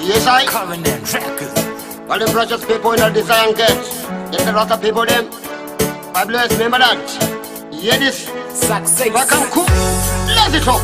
Yes, I. Covenant Records. All the precious people in the Zion gate. Get a lot of people them. Fabulous, remember that. Hear this. Success. Back and cook. Let's it up.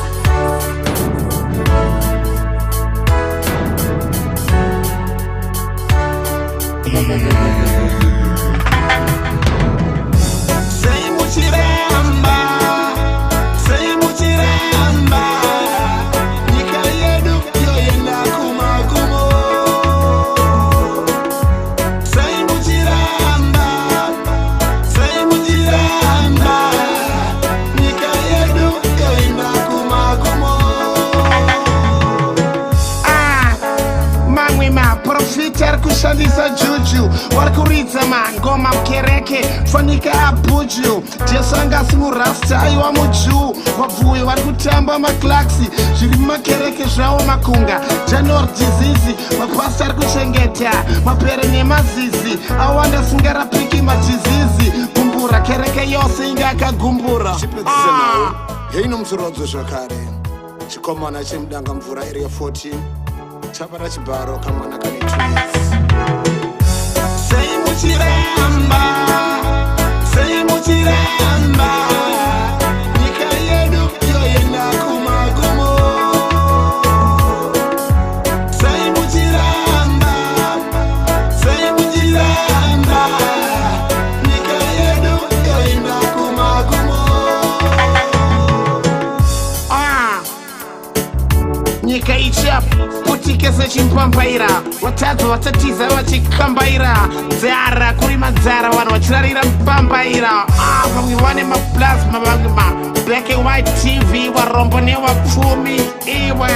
Kushandisa juju warikuridza mangoma mukereke fanika abuju jesu angasi murasta aiwa muju wabvuyo vari kutamba maklaksi zviri mumakereke zvavo makunga janor dizizi mapasta ari kuchengeta mapere nemazizi awanda singarapiki madhizizi gumbura kereke yose inge akagumbura heino musurodzo zvakare chikomana chemudanga mvura area 14 chapata chibharo kamwana kane twins. Nyika yedu yoenda kumagumo. Nyika yedu yoenda kumagumo. Nyika ichaputike sechimpambaira vatadzi vatatiza vachikambaira dzara kuri madzara vanhu vachirarira mupambaira vamwe vane maplasma vamwe mablack and white tv varombo nevapfumi iwe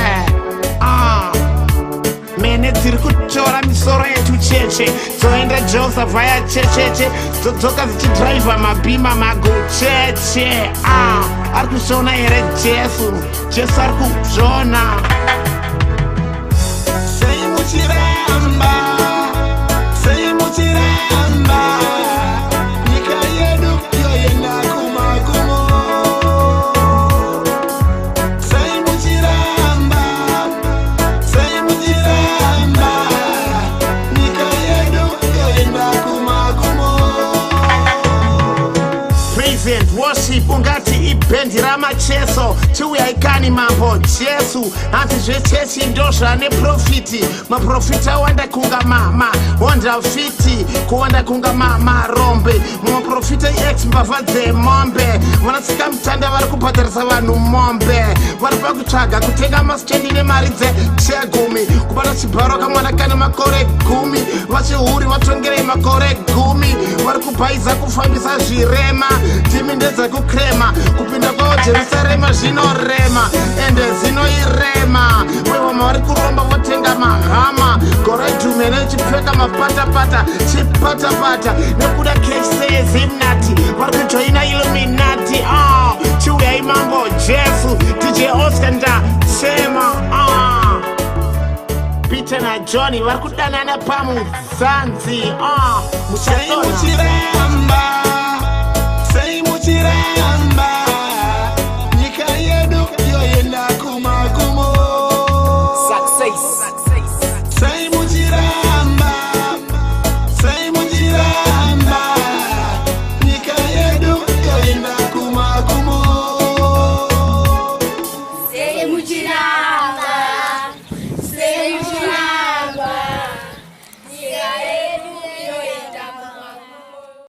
mene dziri kutora misoro yetu cheche dzoenda joseph vaya checheche dzodzoka dzichidhraivha mabhima magucheche ari kuzviona here jesu ari kuzviona. Nyika yedu yoenda kumagumo. Nyika yedu yoenda kumagumo. Present worship ungati ibhendi ramacheso chiuyaikani mambo jesu hanzi zvechechi ndozvane profiti maprofiti awanda kunga wandafiti kuwanda kunga marombe mumaprofita x mbavha dzemombe vanatsika mutanda vari kubhadharisa vanhu mombe vari pakutsvaga kutenga masitendi nemari dzechegumi kubata chibharo kamwana kane makore 10 vachihuri vatongerei makore 10 vari kubhaiza kufambisa zvirema ndimi ndedzakukrema kupinda kwavo jerusarema zvinorema ende zinoirema wevama vari kuromba votenga mahama goredhume nechipfeka mapatapata chipatapata nekuda kesezimnati vari kujoina iluminati chiuyai mambo jesu dj oscar ndasema peter najohni vari kudanana pamuzanzi nyika yedu yoenda kumagumo. Sei muchiramba nyika yedu yoenda kumagumo. Sei muchiramba